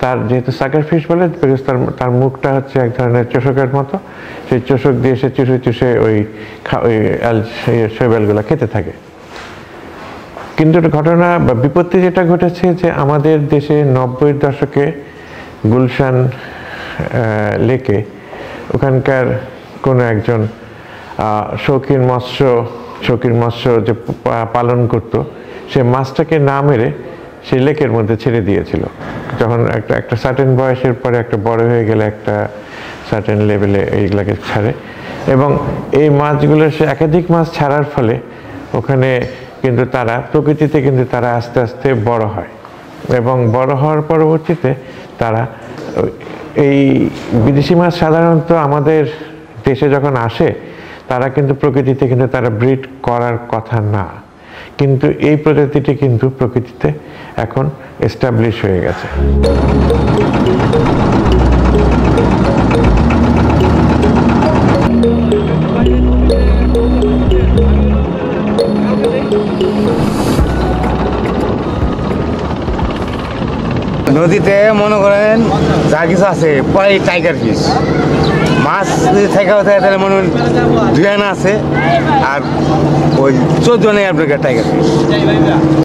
তার যেহেতু সাকার ফিশ বলে, বিকজ তার মুখটা হচ্ছে এক ধরনের চোষকের মতো, সেই চোষক দিয়ে সে চুষে চুষে ওই শৈবালগুলো খেতে থাকে। কিন্তু ঘটনা বা বিপত্তি যেটা ঘটেছে যে আমাদের দেশে 90-এর দশকে গুলশান লেকে ওখানকার কোনো একজন শৌখিন মৎস্য যে পালন করত, সে মাছটাকে না মেরে সেই লেকের মধ্যে ছেড়ে দিয়েছিল। যখন একটা সার্টেন বয়সের পরে একটা বড় হয়ে গেলে একটা সার্টেন লেভেলে এইগুলাকে ছাড়ে, এবং এই মাছগুলো সে একাধিক মাছ ছাড়ার ফলে ওখানে কিন্তু তারা প্রকৃতিতে কিন্তু তারা আস্তে আস্তে বড় হয়, এবং বড় হওয়ার পরবর্তীতে তারা এই বিদেশি মাছ সাধারণত আমাদের দেশে যখন আসে তারা কিন্তু প্রকৃতিতে কিন্তু তারা ব্রিড করার কথা না, কিন্তু এই প্রজাতিটি কিন্তু প্রকৃতিতে এখন এস্টাবলিশ হয়ে গেছে। নদীতে মনে করেন যা কিছু আছে পরে টাইগার ফিশ মাছ যদি থেকে তাহলে মনে করেন 2 আনা আছে, আর ওই 14 আনা আপনার টাইগার ফিশ।